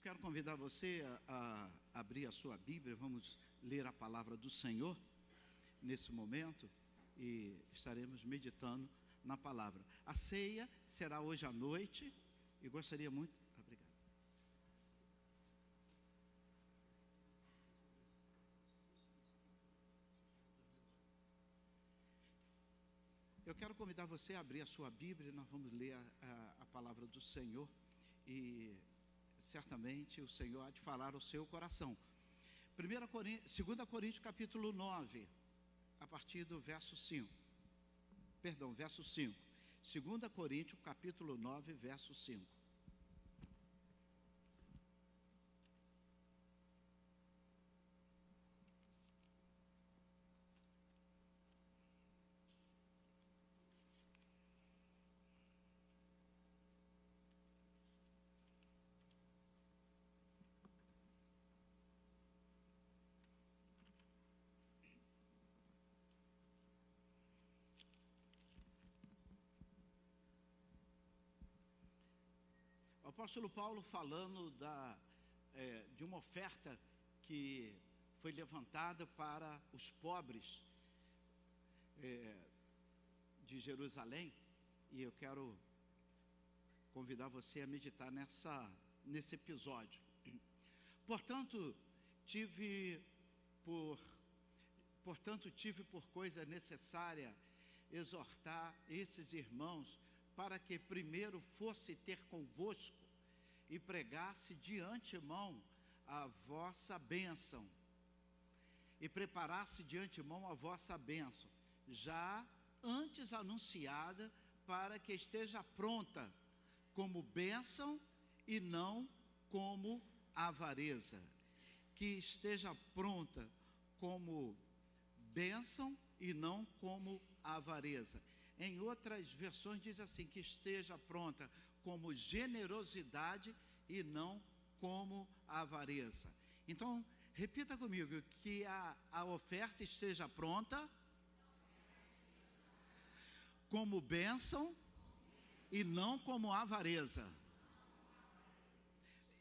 quero convidar você a abrir a sua Bíblia. Vamos ler a palavra do Senhor nesse momento e estaremos meditando na palavra. A ceia será hoje à noite e gostaria muito... Obrigado. Eu quero convidar você a abrir a sua Bíblia. Nós vamos ler a palavra do Senhor e certamente o Senhor há de falar ao seu coração. 2 Coríntios capítulo 9, a partir do verso 5. Perdão, verso 5. 2 Coríntios capítulo 9, verso 5. O apóstolo Paulo falando de uma oferta que foi levantada para os pobres de Jerusalém, e eu quero convidar você a meditar nesse episódio. Portanto, tive por coisa necessária exortar esses irmãos para que primeiro fosse ter convosco e pregasse de antemão a vossa bênção, e preparasse de antemão a vossa bênção, já antes anunciada, para que esteja pronta como bênção e não como avareza. Que esteja pronta como bênção e não como avareza. Em outras versões diz assim, que esteja pronta como generosidade e não como avareza. Então, repita comigo, que a oferta esteja pronta como bênção e não como avareza.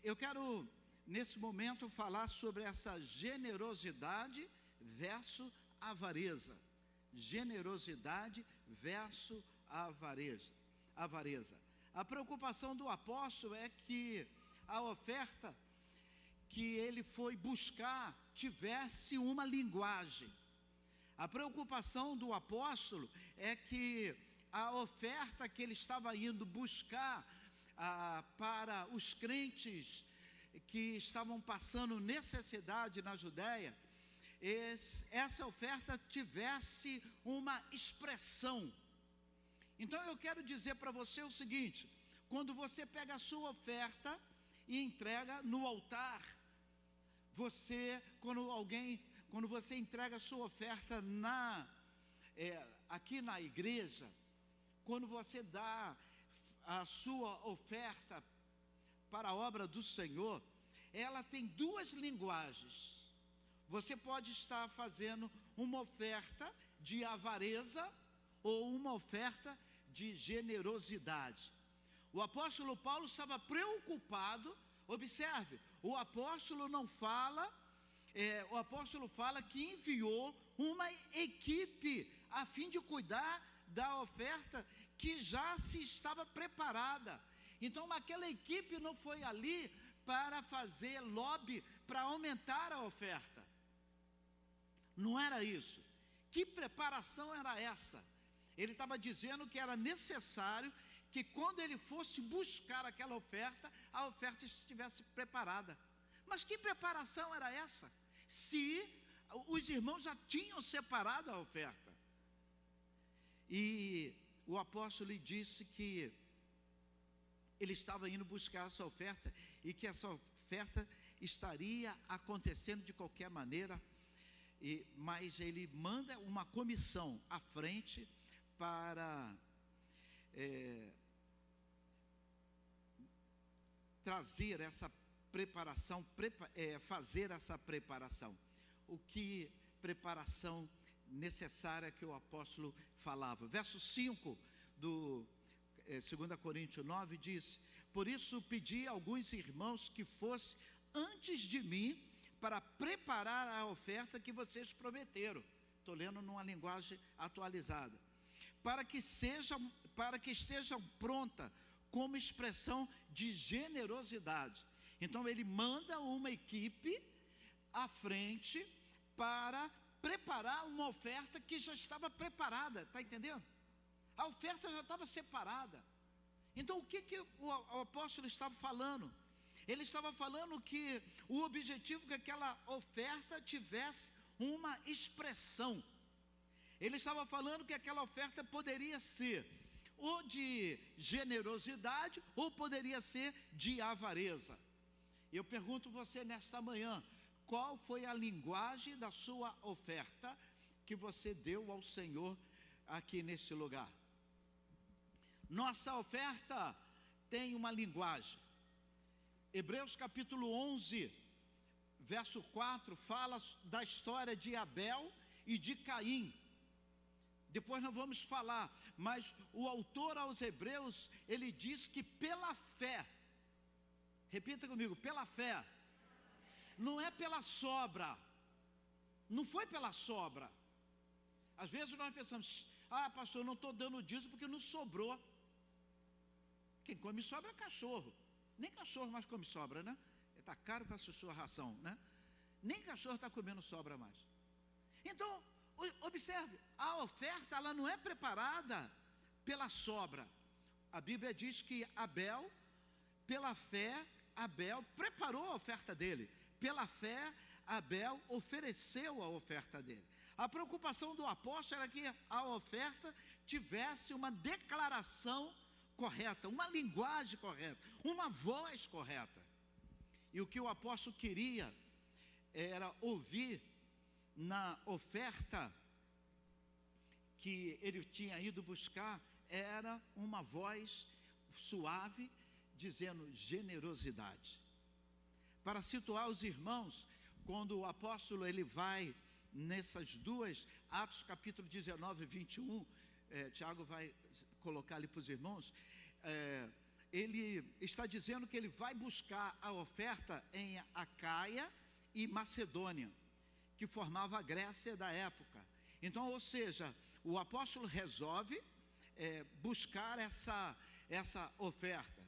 Eu quero, nesse momento, falar sobre essa generosidade versus avareza. Generosidade versus avareza. A preocupação do apóstolo é que a oferta que ele foi buscar tivesse uma linguagem. A preocupação do apóstolo é que a oferta que ele estava indo buscar para os crentes que estavam passando necessidade na Judéia, essa oferta tivesse uma expressão. Então eu quero dizer para você o seguinte: quando você pega a sua oferta e entrega no altar, quando você entrega a sua oferta aqui na igreja, quando você dá a sua oferta para a obra do Senhor, ela tem duas linguagens. Você pode estar fazendo uma oferta de avareza ou uma oferta de generosidade. O apóstolo Paulo estava preocupado. Observe, o apóstolo fala que enviou uma equipe a fim de cuidar da oferta que já se estava preparada. Então aquela equipe não foi ali para fazer lobby para aumentar a oferta. Não era isso. Que preparação era essa? Ele estava dizendo que era necessário que quando ele fosse buscar aquela oferta, a oferta estivesse preparada. Mas que preparação era essa? Se os irmãos já tinham separado a oferta. E o apóstolo lhe disse que ele estava indo buscar essa oferta e que essa oferta estaria acontecendo de qualquer maneira. Mas ele manda uma comissão à frente para trazer essa preparação, fazer essa preparação. O que preparação necessária que o apóstolo falava? Verso 5 do 2 Coríntios 9 diz: por isso pedi a alguns irmãos que fossem antes de mim, para preparar a oferta que vocês prometeram. Estou lendo numa linguagem atualizada. Para que estejam pronta como expressão de generosidade. Então ele manda uma equipe à frente para preparar uma oferta que já estava preparada, está entendendo? A oferta já estava separada. Então o que o apóstolo estava falando? Ele estava falando que o objetivo que aquela oferta tivesse uma expressão. Ele estava falando que aquela oferta poderia ser ou de generosidade ou poderia ser de avareza. Eu pergunto você nesta manhã, qual foi a linguagem da sua oferta que você deu ao Senhor aqui nesse lugar? Nossa oferta tem uma linguagem. Hebreus capítulo 11, verso 4, fala da história de Abel e de Caim. Depois nós vamos falar, mas o autor aos Hebreus, ele diz que pela fé, repita comigo, pela fé, não é pela sobra, não foi pela sobra. Às vezes nós pensamos, pastor, eu não estou dando dízimo porque não sobrou. Quem come sobra é cachorro. Nem cachorro mais come sobra, né? Está caro para a sua ração, né? Nem cachorro está comendo sobra mais. Então, observe, a oferta ela não é preparada pela sobra. A Bíblia diz que Abel, pela fé, Abel preparou a oferta dele. Pela fé, Abel ofereceu a oferta dele. A preocupação do apóstolo era que a oferta tivesse uma declaração correta, uma linguagem correta, uma voz correta. E o que o apóstolo queria era ouvir na oferta que ele tinha ido buscar, era uma voz suave, dizendo generosidade. Para situar os irmãos, quando o apóstolo ele vai nessas duas, Atos capítulo 19 e 21, Tiago vai colocar ali para os irmãos, ele está dizendo que ele vai buscar a oferta em Acaia e Macedônia, que formava a Grécia da época. Então, ou seja, o apóstolo resolve buscar essa oferta.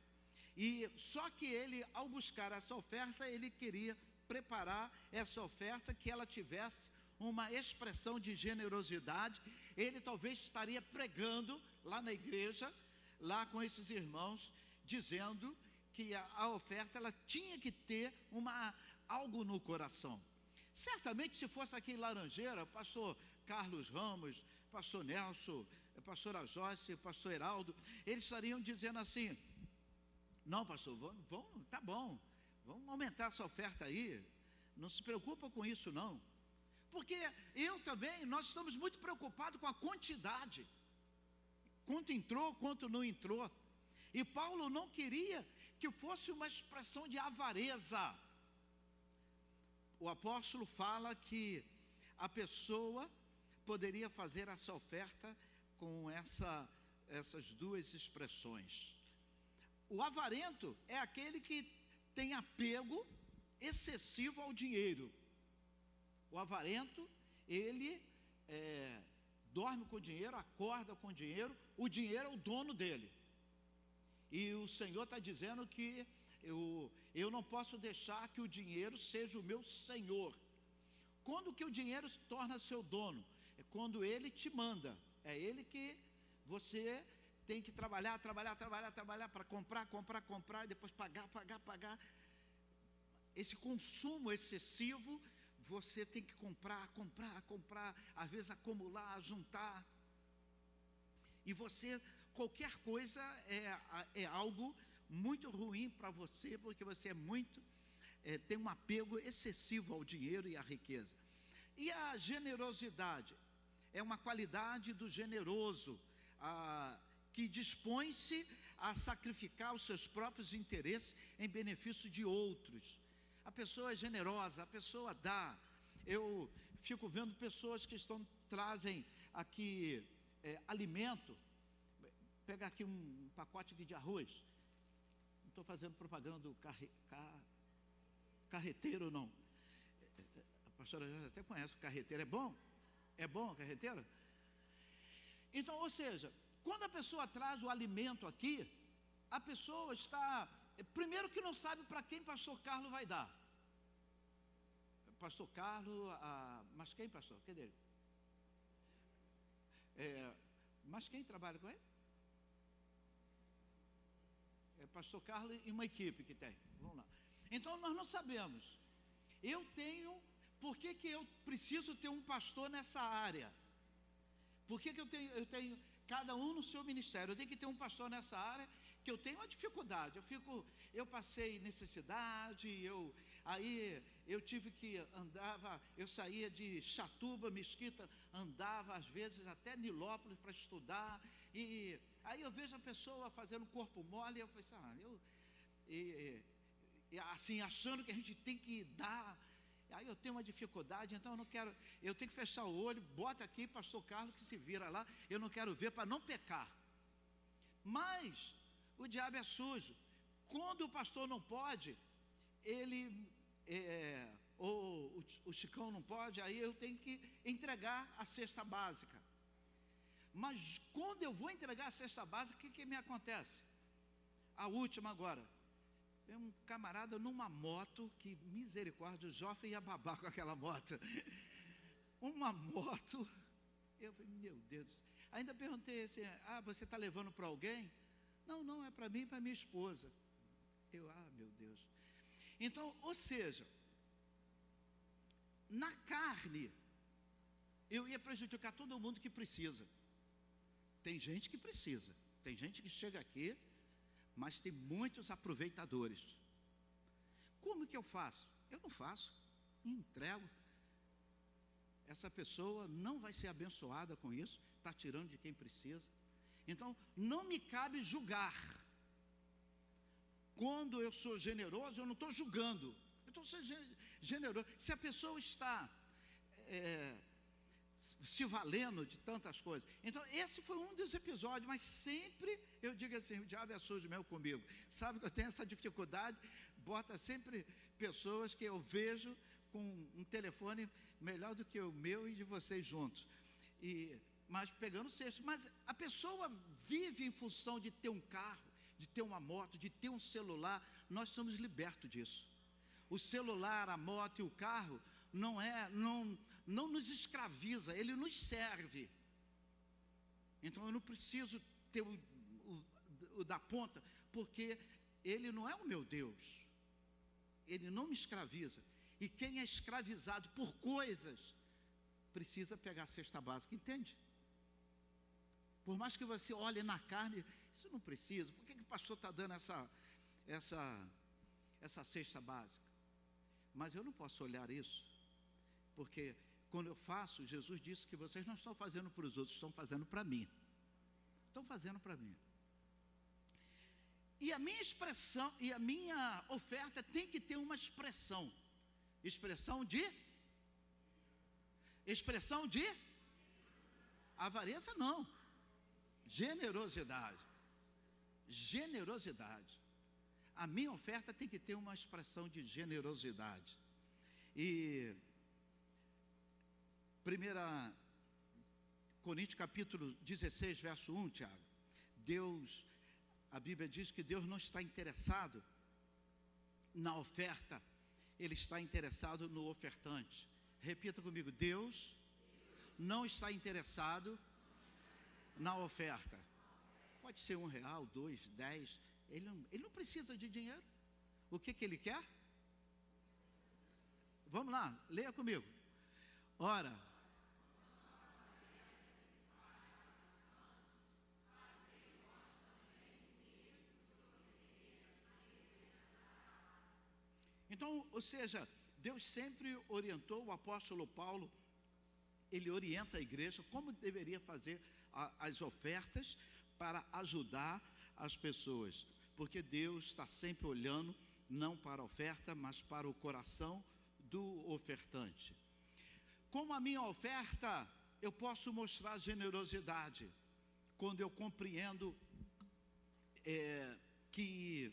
E só que ele, ao buscar essa oferta, ele queria preparar essa oferta que ela tivesse uma expressão de generosidade. Ele talvez estaria pregando lá na igreja, lá com esses irmãos, dizendo que a oferta ela tinha que ter algo no coração. Certamente, se fosse aqui em Laranjeira, pastor Carlos Ramos, pastor Nelson, pastora Joyce, pastor Heraldo, eles estariam dizendo assim: não, pastor, tá bom, vamos aumentar essa oferta aí, não se preocupa com isso não. Porque eu também, nós estamos muito preocupados com a quantidade, quanto entrou, quanto não entrou. E Paulo não queria que fosse uma expressão de avareza. O apóstolo fala que a pessoa poderia fazer essa oferta com essas duas expressões. O avarento é aquele que tem apego excessivo ao dinheiro. O avarento, ele dorme com o dinheiro, acorda com o dinheiro é o dono dele. E o Senhor está dizendo que eu não posso deixar que o dinheiro seja o meu senhor. Quando que o dinheiro se torna seu dono? É quando ele te manda. É ele que você tem que trabalhar para comprar, e depois pagar. Esse consumo excessivo, você tem que comprar, às vezes acumular, juntar. E você, qualquer coisa é algo muito ruim para você, porque você tem um apego excessivo ao dinheiro e à riqueza. E a generosidade é uma qualidade do generoso, que dispõe-se a sacrificar os seus próprios interesses em benefício de outros. A pessoa é generosa, a pessoa dá. Eu fico vendo pessoas que trazem aqui alimento. pegar aqui um pacote aqui de arroz. Não estou fazendo propaganda do carreteiro, não. A pastora já até conhece o carreteiro. É bom? É bom o carreteiro? Então, ou seja, quando a pessoa traz o alimento aqui, a pessoa está... Primeiro que não sabe para quem pastor Carlos vai dar. Pastor Carlos, mas quem, pastor? Quem dele? Mas quem trabalha com ele? É pastor Carlos e uma equipe que tem. Vamos lá. Então nós não sabemos. Por que eu preciso ter um pastor nessa área? Por que eu tenho cada um no seu ministério? Eu tenho que ter um pastor nessa área, que eu tenho uma dificuldade. Eu passei necessidade, aí eu tive que eu saía de Chatuba, Mesquita, andava às vezes até Nilópolis para estudar, e aí eu vejo a pessoa fazendo corpo mole, e eu falei assim, achando que a gente tem que dar. Aí eu tenho uma dificuldade, então eu não quero, eu tenho que fechar o olho, bota aqui, pastor Carlos que se vira lá, eu não quero ver para não pecar. Mas o diabo é sujo. Quando o pastor não pode, ou o Chicão não pode, aí eu tenho que entregar a cesta básica. Mas quando eu vou entregar a cesta básica, o que me acontece? A última agora. Tem um camarada numa moto, que misericórdia, o Joffre ia babar com aquela moto. Uma moto, eu falei, meu Deus. Ainda perguntei assim, você está levando para alguém? Não, é para mim e para minha esposa. Meu Deus. Então, ou seja, na carne, eu ia prejudicar todo mundo que precisa. Tem gente que precisa, tem gente que chega aqui, mas tem muitos aproveitadores. Como que eu faço? Eu não faço, entrego. Essa pessoa não vai ser abençoada com isso, está tirando de quem precisa. Então, não me cabe julgar. Quando eu sou generoso, eu não estou julgando, eu estou sendo generoso. Se a pessoa está se valendo de tantas coisas. Então, esse foi um dos episódios, mas sempre eu digo assim, o diabo é sujo mesmo comigo. Sabe que eu tenho essa dificuldade, bota sempre pessoas que eu vejo com um telefone melhor do que o meu e de vocês juntos. Mas pegando cesto. Mas a pessoa vive em função de ter um carro, de ter uma moto, de ter um celular. Nós somos libertos disso. O celular, a moto e o carro não nos escraviza, ele nos serve. Então eu não preciso ter o da ponta, porque ele não é o meu Deus. Ele não me escraviza. E quem é escravizado por coisas, precisa pegar a cesta básica, entende? Por mais que você olhe na carne, isso não precisa. Por que o pastor está dando essa cesta básica? Mas eu não posso olhar isso, porque quando eu faço, Jesus disse que vocês não estão fazendo para os outros, estão fazendo para mim. Estão fazendo para mim. E a minha expressão, e a minha oferta tem que ter uma expressão. Expressão de avareza não. Generosidade. A minha oferta tem que ter uma expressão de generosidade. E 1 Coríntios capítulo 16, verso 1, Tiago. A Bíblia diz que Deus não está interessado na oferta, Ele está interessado no ofertante. Repita comigo, Deus não está interessado na oferta. Pode ser R$1, 2, 10, ele não precisa de dinheiro. O que Ele quer? Vamos lá, leia comigo. Ora, então, ou seja, Deus sempre orientou o apóstolo Paulo, ele orienta a igreja como deveria fazer as ofertas para ajudar as pessoas, porque Deus está sempre olhando não para a oferta, mas para o coração do ofertante. Como a minha oferta, eu posso mostrar generosidade quando eu compreendo que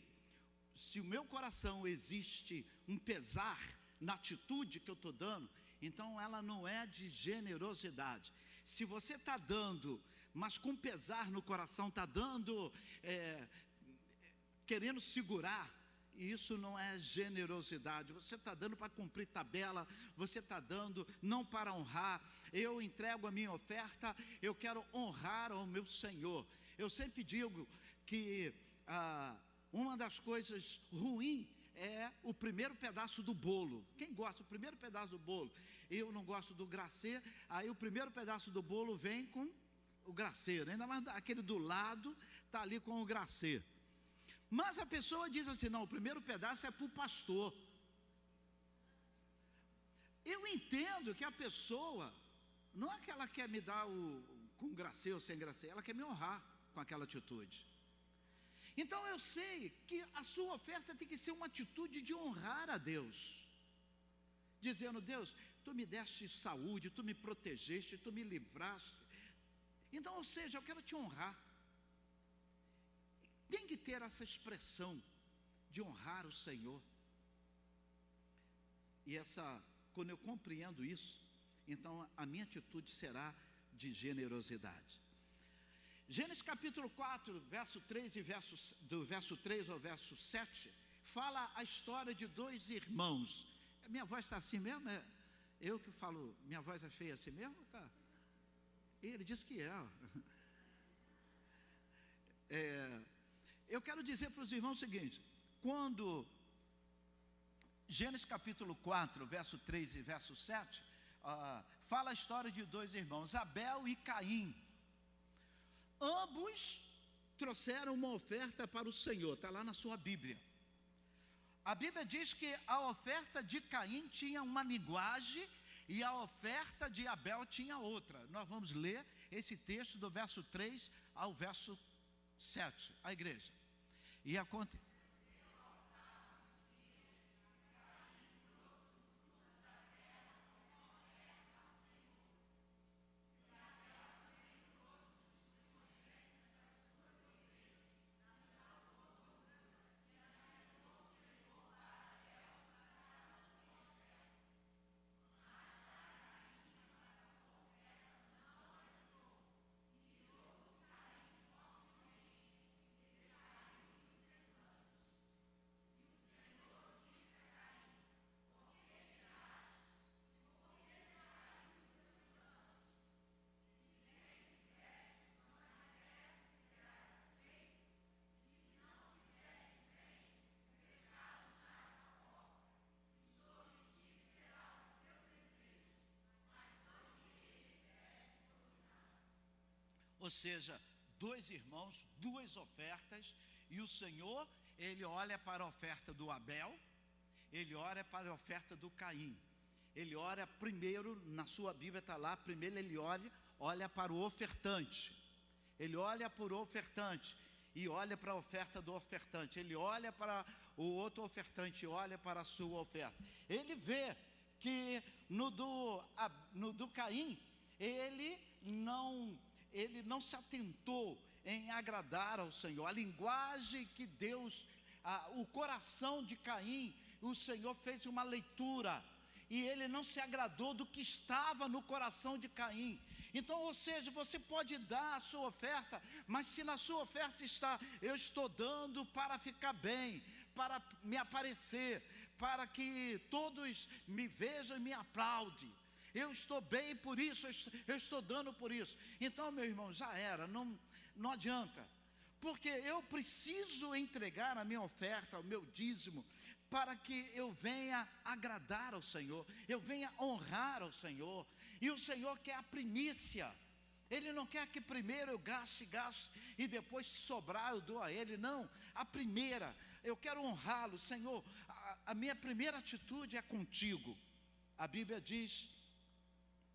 se o meu coração existe um pesar na atitude que eu estou dando, então ela não é de generosidade. Se você está dando, mas com pesar no coração, está dando, querendo segurar, isso não é generosidade. Você está dando para cumprir tabela, você está dando não para honrar. Eu entrego a minha oferta, eu quero honrar ao meu Senhor. Eu sempre digo que uma das coisas ruins é o primeiro pedaço do bolo. Quem gosta do primeiro pedaço do bolo? Eu não gosto do glacê, aí o primeiro pedaço do bolo vem com o glacê, ainda mais aquele do lado está ali com o glacê. Mas a pessoa diz assim, não, o primeiro pedaço é para o pastor. Eu entendo que a pessoa, não é que ela quer me dar com glacê ou sem glacê, ela quer me honrar com aquela atitude. Então eu sei que a sua oferta tem que ser uma atitude de honrar a Deus, dizendo, Deus, tu me deste saúde, tu me protegeste, tu me livraste. Então, ou seja, eu quero te honrar. Tem que ter essa expressão de honrar o Senhor. E quando eu compreendo isso, então a minha atitude será de generosidade. Gênesis capítulo 4, verso 3 do verso 3 ao verso 7, fala a história de dois irmãos. Minha voz está assim mesmo? É eu que falo, minha voz é feia assim mesmo? Tá. Ele disse que é. Eu quero dizer para os irmãos o seguinte, quando Gênesis capítulo 4, verso 3 e verso 7, fala a história de dois irmãos, Abel e Caim. Ambos trouxeram uma oferta para o Senhor, está lá na sua Bíblia. A Bíblia diz que a oferta de Caim tinha uma linguagem e a oferta de Abel tinha outra. Nós vamos ler esse texto do verso 3 ao verso 7, a igreja. E aconteceu. Ou seja, dois irmãos, duas ofertas, e o Senhor, Ele olha para a oferta do Abel, Ele olha para a oferta do Caim. Ele olha primeiro, na sua Bíblia está lá, primeiro Ele olha para o ofertante. Ele olha para o ofertante e olha para a oferta do ofertante. Ele olha para o outro ofertante e olha para a sua oferta. Ele vê que no do Caim, ele não se atentou em agradar ao Senhor. A linguagem que Deus, o coração de Caim, o Senhor fez uma leitura, e ele não se agradou do que estava no coração de Caim. Então, ou seja, você pode dar a sua oferta, mas se na sua oferta está, eu estou dando para ficar bem, para me aparecer, para que todos me vejam e me aplaudem, eu estou bem por isso, eu estou dando por isso. Então, meu irmão, já era, não adianta, porque eu preciso entregar a minha oferta, o meu dízimo, para que eu venha agradar ao Senhor, eu venha honrar ao Senhor. E o Senhor quer a primícia. Ele não quer que primeiro eu gaste e depois se sobrar eu dou a Ele. Não, a primeira, eu quero honrá-lo. Senhor, a minha primeira atitude é contigo. A Bíblia diz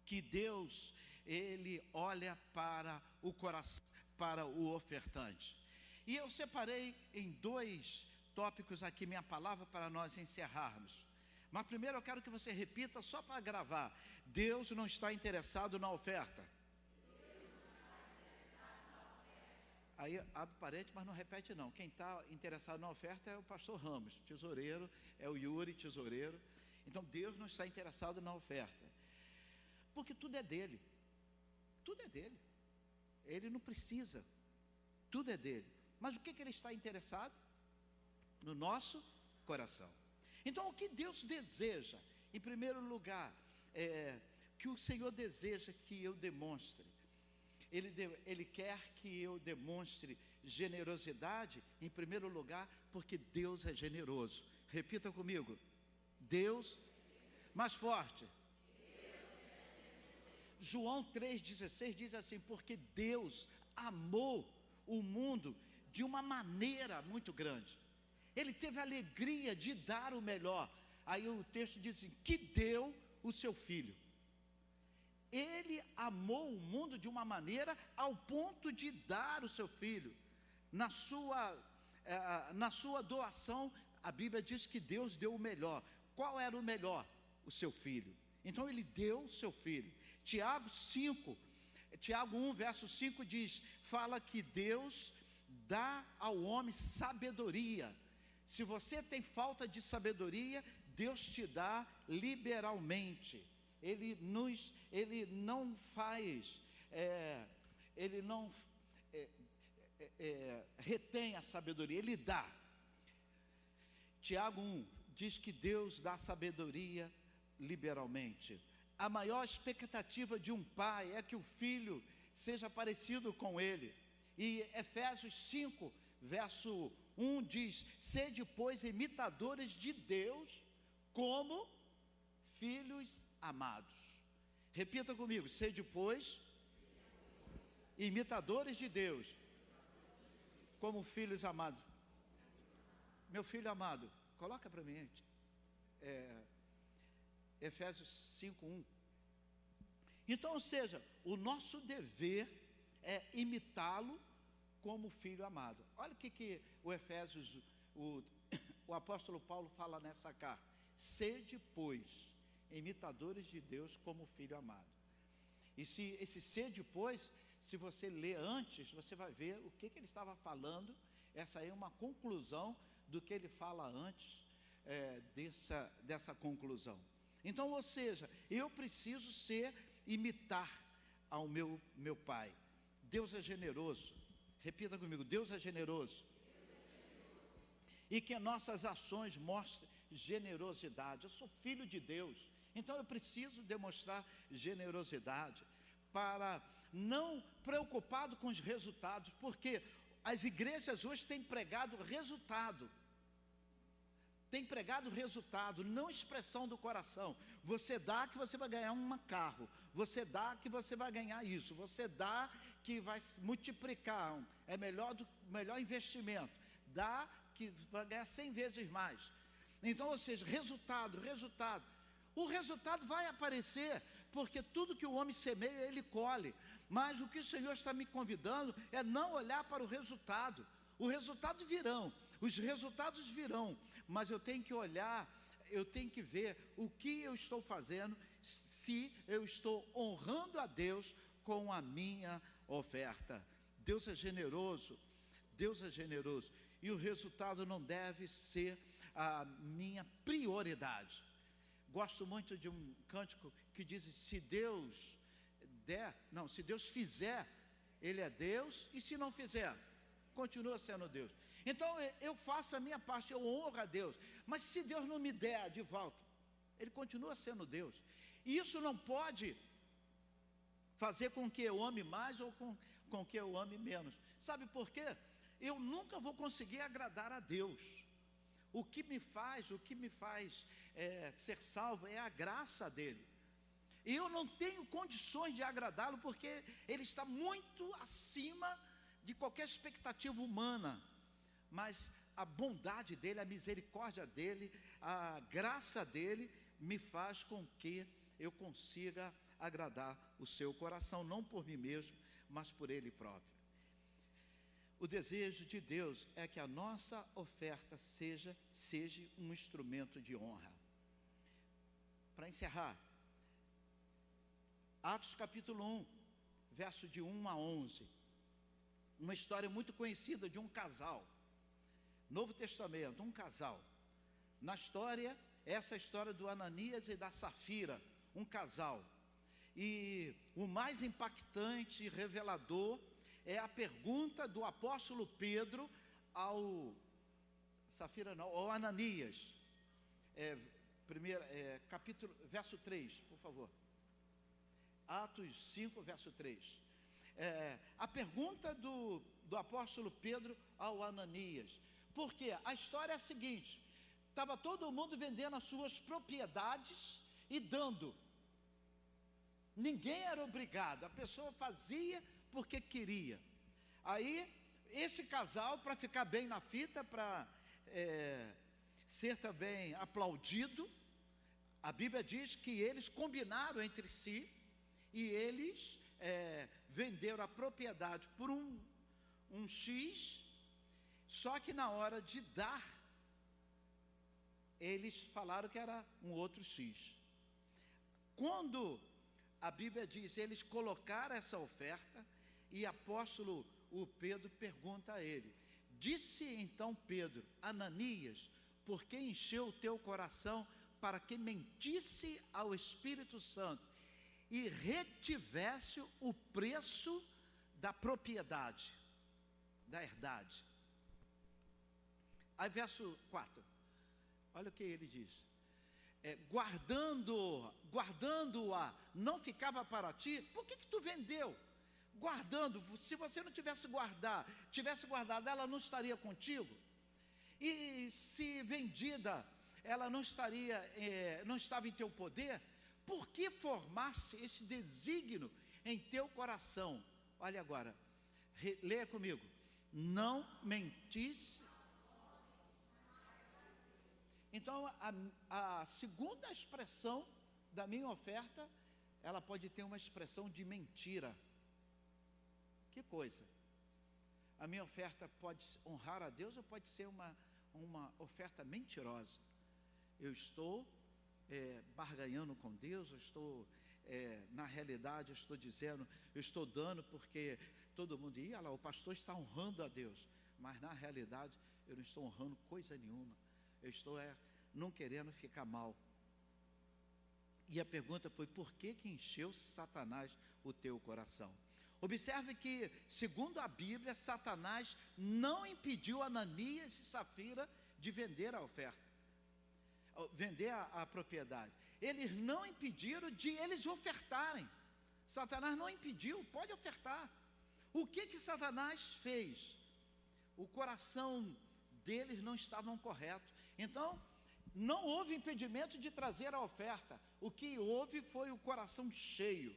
que Deus, Ele olha para o coração, para o ofertante. E eu separei em 2 tópicos aqui minha palavra para nós encerrarmos. Mas primeiro eu quero que você repita só para gravar. Deus não está interessado na oferta. Aí abre parente, mas não repete não. Quem está interessado na oferta é o pastor Ramos, tesoureiro, é o Yuri, tesoureiro. Então Deus não está interessado na oferta, porque tudo é dele. Tudo é dele. Ele não precisa. Tudo é dele. Mas o que ele está interessado? No nosso coração. Então o que Deus deseja? Em primeiro lugar, que o Senhor deseja que eu demonstre. Ele quer que eu demonstre generosidade, em primeiro lugar, porque Deus é generoso. Repita comigo. Deus, mais forte. João 3,16 diz assim: porque Deus amou o mundo de uma maneira muito grande. Ele teve a alegria de dar o melhor. Aí o texto diz assim, que deu o seu Filho. Ele amou o mundo de uma maneira ao ponto de dar o seu Filho. Na sua doação, a Bíblia diz que Deus deu o melhor. Qual era o melhor? O seu Filho. Então ele deu o seu Filho. Tiago 1, verso 5 diz, fala que Deus dá ao homem sabedoria. Se você tem falta de sabedoria, Deus te dá liberalmente. Ele não retém a sabedoria, Ele dá. Tiago 1 diz que Deus dá sabedoria liberalmente. A maior expectativa de um pai é que o filho seja parecido com ele. E Efésios 5, verso 1 diz, sede, pois, imitadores de Deus como filhos amados. Repita comigo, sede, pois, imitadores de Deus como filhos amados. Meu filho amado, coloca para mim, Efésios 5:1. Então, ou seja, o nosso dever é imitá-lo como filho amado. Olha o que o apóstolo Paulo fala nessa carta. Sede, pois, imitadores de Deus como filho amado. E se esse sede, pois, se você ler antes, você vai ver o que ele estava falando. Essa aí é uma conclusão do que ele fala antes dessa conclusão. Então, ou seja, eu preciso imitar ao meu pai. Deus é generoso. Repita comigo, Deus é generoso. E que nossas ações mostrem generosidade. Eu sou filho de Deus, então eu preciso demonstrar generosidade, para não preocupado com os resultados, porque as igrejas hoje têm pregado resultado. Tem pregado resultado, não expressão do coração. Você dá que você vai ganhar um carro. Você dá que você vai ganhar isso. Você dá que vai multiplicar. É melhor investimento. Dá que vai ganhar 100 vezes mais. Então, ou seja, resultado. O resultado vai aparecer, porque tudo que o homem semeia, ele colhe. Mas o que o Senhor está me convidando é não olhar para o resultado. Os resultados virão, mas eu tenho que olhar, eu tenho que ver o que eu estou fazendo, se eu estou honrando a Deus com a minha oferta. Deus é generoso, e o resultado não deve ser a minha prioridade. Gosto muito de um cântico que diz, se Deus fizer, Ele é Deus, e se não fizer, continua sendo Deus. Então eu faço a minha parte, eu honro a Deus, mas se Deus não me der de volta, Ele continua sendo Deus. E isso não pode fazer com que eu ame mais ou com que eu ame menos. Sabe por quê? Eu nunca vou conseguir agradar a Deus. O que me faz ser salvo é a graça dEle. E eu não tenho condições de agradá-lo, porque Ele está muito acima de qualquer expectativa humana. Mas a bondade dEle, a misericórdia dEle, a graça dEle me faz com que eu consiga agradar o seu coração, não por mim mesmo, mas por Ele próprio. O desejo de Deus é que a nossa oferta seja um instrumento de honra. Para encerrar, Atos capítulo 1, verso de 1 a 11. uma história muito conhecida de um casal, Novo Testamento, um casal. Na história, essa é a história do Ananias e da Safira, um casal. E o mais impactante e revelador é a pergunta do apóstolo Pedro ao ao Ananias. Capítulo, verso 3, por favor. Atos 5, verso 3. A pergunta do apóstolo Pedro ao Ananias. Porque a história é a seguinte: estava todo mundo vendendo as suas propriedades e dando. Ninguém era obrigado, a pessoa fazia porque queria. Aí, esse casal, para ficar bem na fita, para ser também aplaudido, a Bíblia diz que eles combinaram entre si e eles venderam a propriedade por um X, só que na hora de dar, eles falaram que era um outro X. Quando a Bíblia diz, eles colocaram essa oferta, e apóstolo o Pedro pergunta a ele, disse então Pedro, Ananias, por que encheu o teu coração para que mentisse ao Espírito Santo e retivesse o preço da propriedade, da herdade? Aí verso 4, olha o que ele diz. Guardando-a, não ficava para ti, por que tu vendeu? Guardando, se você não tivesse guardado, ela não estaria contigo? E se vendida, ela não estava em teu poder? Por que formaste esse desígnio em teu coração? Olha agora, leia comigo. Não mentisse. Então, a segunda expressão da minha oferta, ela pode ter uma expressão de mentira. Que coisa! A minha oferta pode honrar a Deus ou pode ser uma oferta mentirosa. Eu estou barganhando com Deus, eu estou, na realidade, eu estou dizendo, eu estou dando porque todo mundo ia lá, o pastor está honrando a Deus, mas na realidade eu não estou honrando coisa nenhuma. Eu estou não querendo ficar mal. E a pergunta foi, por que encheu Satanás o teu coração? Observe que, segundo a Bíblia, Satanás não impediu Ananias e Safira de vender a oferta, vender a propriedade. Eles não impediram de eles ofertarem. Satanás não impediu, pode ofertar. O que Satanás fez? O coração deles não estava correto. Então, não houve impedimento de trazer a oferta. O que houve foi o coração cheio.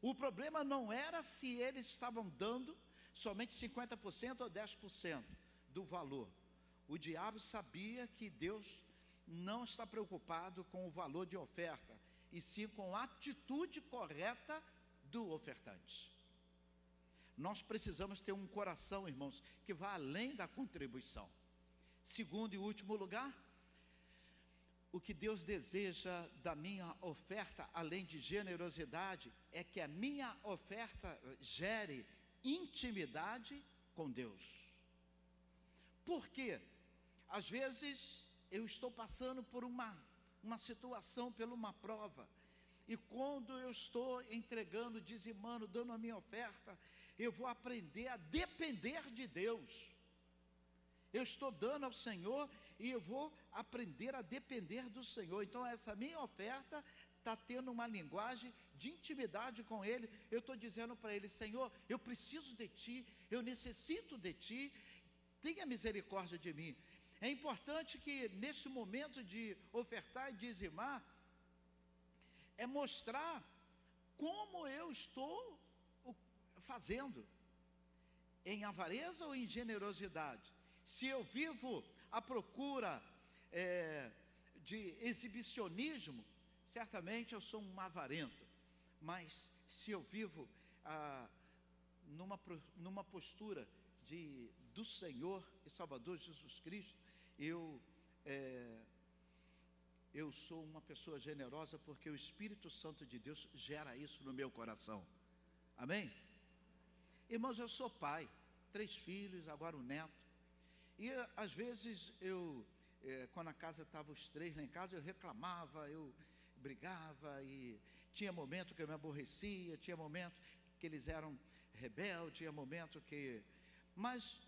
O problema não era se eles estavam dando somente 50% ou 10% do valor. O diabo sabia que Deus não está preocupado com o valor de oferta, e sim com a atitude correta do ofertante. Nós precisamos ter um coração, irmãos, que vá além da contribuição. Segundo e último lugar, o que Deus deseja da minha oferta, além de generosidade, é que a minha oferta gere intimidade com Deus. Por quê? Às vezes eu estou passando por uma situação, por uma prova, e quando eu estou entregando, dizimando, dando a minha oferta, eu vou aprender a depender de Deus. Eu estou dando ao Senhor e eu vou aprender a depender do Senhor. Então essa minha oferta está tendo uma linguagem de intimidade com Ele. Eu estou dizendo para Ele, Senhor, eu preciso de Ti, eu necessito de Ti, tenha misericórdia de mim. É importante que nesse momento de ofertar e dizimar, mostrar como eu estou fazendo, em avareza ou em generosidade. Se eu vivo à procura de exibicionismo, certamente eu sou um avarento. Mas se eu vivo numa postura do Senhor e Salvador Jesus Cristo, eu sou uma pessoa generosa, porque o Espírito Santo de Deus gera isso no meu coração. Amém? Irmãos, eu sou pai. 3 filhos, agora um neto. E às vezes quando a casa estava os 3 lá em casa, eu reclamava, eu brigava, e tinha momento que eu me aborrecia, tinha momento que eles eram rebeldes, tinha momento que... Mas,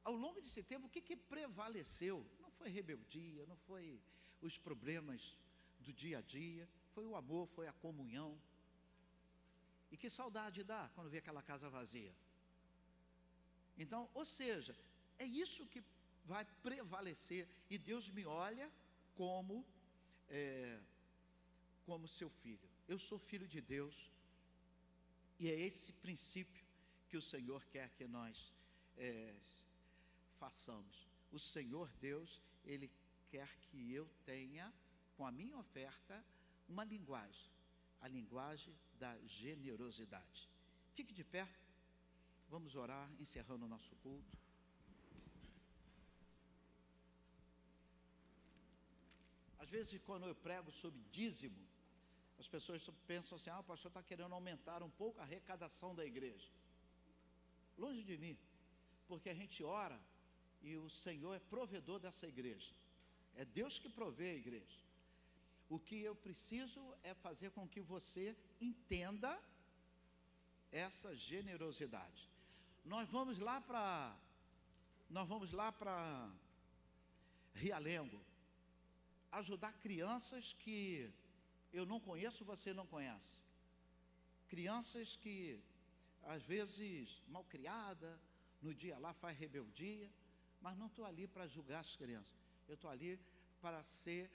ao longo desse tempo, o que prevaleceu? Não foi rebeldia, não foi os problemas do dia a dia, foi o amor, foi a comunhão. E que saudade dá quando vê aquela casa vazia. Então, ou seja, é isso que vai prevalecer, e Deus me olha como seu filho. Eu sou filho de Deus, e é esse princípio que o Senhor quer que nós façamos. O Senhor Deus, Ele quer que eu tenha, com a minha oferta, uma linguagem, a linguagem da generosidade. Fique de pé, vamos orar, encerrando o nosso culto. Às vezes, quando eu prego sobre dízimo, as pessoas pensam assim: o pastor está querendo aumentar um pouco a arrecadação da igreja. Longe de mim, porque a gente ora e o Senhor é provedor dessa igreja. É Deus que provê a igreja. O que eu preciso é fazer com que você entenda essa generosidade. Nós vamos lá para Realengo, ajudar crianças que eu não conheço, você não conhece. Crianças que, às vezes, mal criada, no dia lá faz rebeldia, mas não estou ali para julgar as crianças. Eu estou ali para ser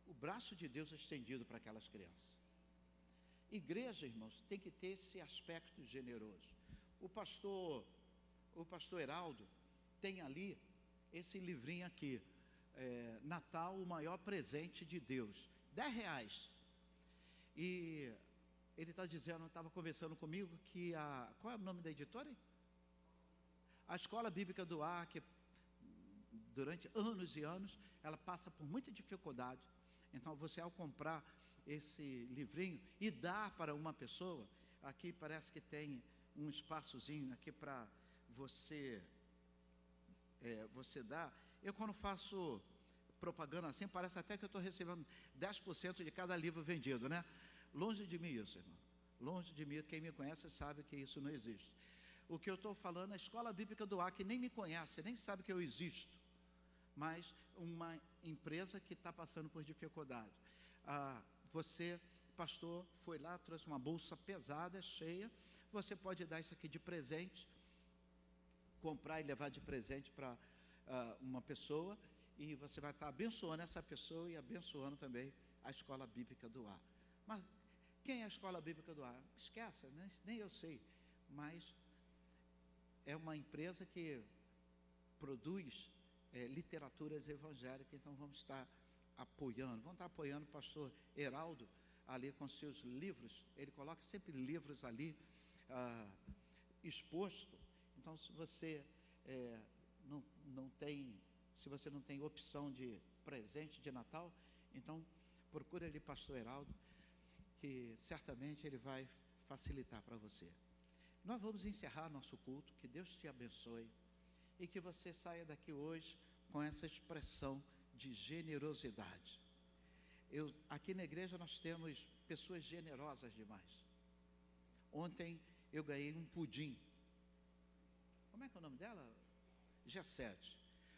o braço de Deus estendido para aquelas crianças. Igreja, irmãos, tem que ter esse aspecto generoso. O pastor Heraldo tem ali esse livrinho aqui, Natal, o maior presente de Deus, R$10. E ele está dizendo, estava conversando comigo, que qual é o nome da editora? A Escola Bíblica do Ar, que durante anos e anos, ela passa por muita dificuldade. Então, você, ao comprar esse livrinho e dar para uma pessoa, aqui parece que tem um espaçozinho aqui para você dar. Eu, quando faço propaganda assim, parece até que eu estou recebendo 10% de cada livro vendido, né? Longe de mim isso, irmão. Longe de mim. Quem me conhece sabe que isso não existe. O que eu estou falando é a Escola Bíblica do Ar, que nem me conhece, nem sabe que eu existo, mas uma empresa que está passando por dificuldade. Você, pastor, foi lá, trouxe uma bolsa pesada, cheia. Você pode dar isso aqui de presente, comprar e levar de presente para uma pessoa, e você vai estar abençoando essa pessoa e abençoando também a Escola Bíblica do Ar. Mas quem é a Escola Bíblica do Ar? Esquece, nem eu sei, mas é uma empresa que produz literaturas evangélicas. Então vamos estar apoiando o pastor Heraldo ali com seus livros. Ele coloca sempre livros ali exposto. Então, se você se você não tem opção de presente de Natal, então procure ali pastor Heraldo, que certamente ele vai facilitar para você. Nós vamos encerrar nosso culto. Que Deus te abençoe e que você saia daqui hoje com essa expressão de generosidade. Aqui na igreja nós temos pessoas generosas demais. Ontem eu ganhei um pudim. Como é que é o nome dela? G7.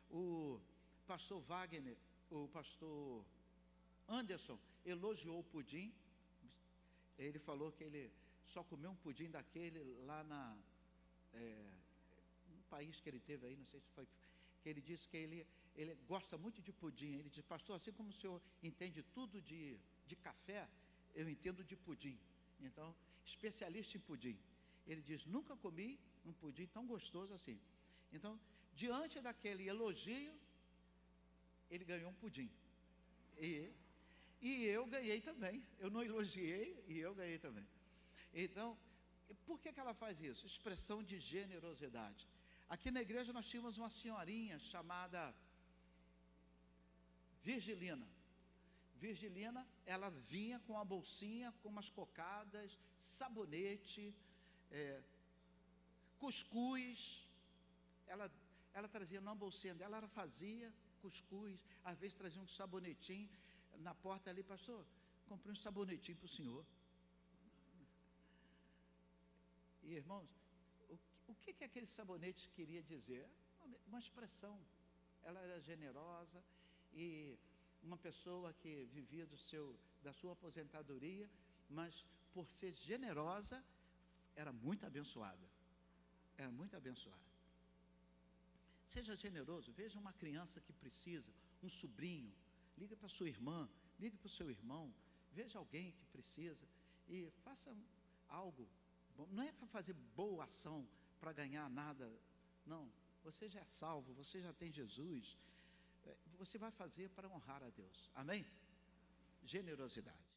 O pastor Wagner, o pastor Anderson elogiou o pudim. Ele falou que ele só comeu um pudim daquele lá no país que ele teve aí, não sei se foi, que ele disse que ele gosta muito de pudim. Ele disse: pastor, assim como o senhor entende tudo de café, eu entendo de pudim. Então, especialista em pudim. Ele diz: nunca comi um pudim tão gostoso assim. Então, diante daquele elogio, ele ganhou um pudim. E eu ganhei também. Eu não elogiei e eu ganhei também. Então, por que ela faz isso? Expressão de generosidade. Aqui na igreja nós tínhamos uma senhorinha chamada Virgilina. Virgilina, ela vinha com uma bolsinha, com umas cocadas, sabonete, cuscuz, ela trazia numa bolsinha dela, ela fazia cuscuz, às vezes trazia um sabonetinho na porta ali, pastor, comprei um sabonetinho para o senhor. E irmãos, o que aquele sabonete queria dizer? Uma expressão. Ela era generosa e uma pessoa que vivia da sua aposentadoria, mas por ser generosa, era muito abençoada. Era muito abençoada. Seja generoso, veja uma criança que precisa, um sobrinho, liga para sua irmã, liga para o seu irmão, veja alguém que precisa e faça algo. Não é para fazer boa ação, para ganhar nada, não. Você já é salvo, você já tem Jesus. Você vai fazer para honrar a Deus. Amém? Generosidade.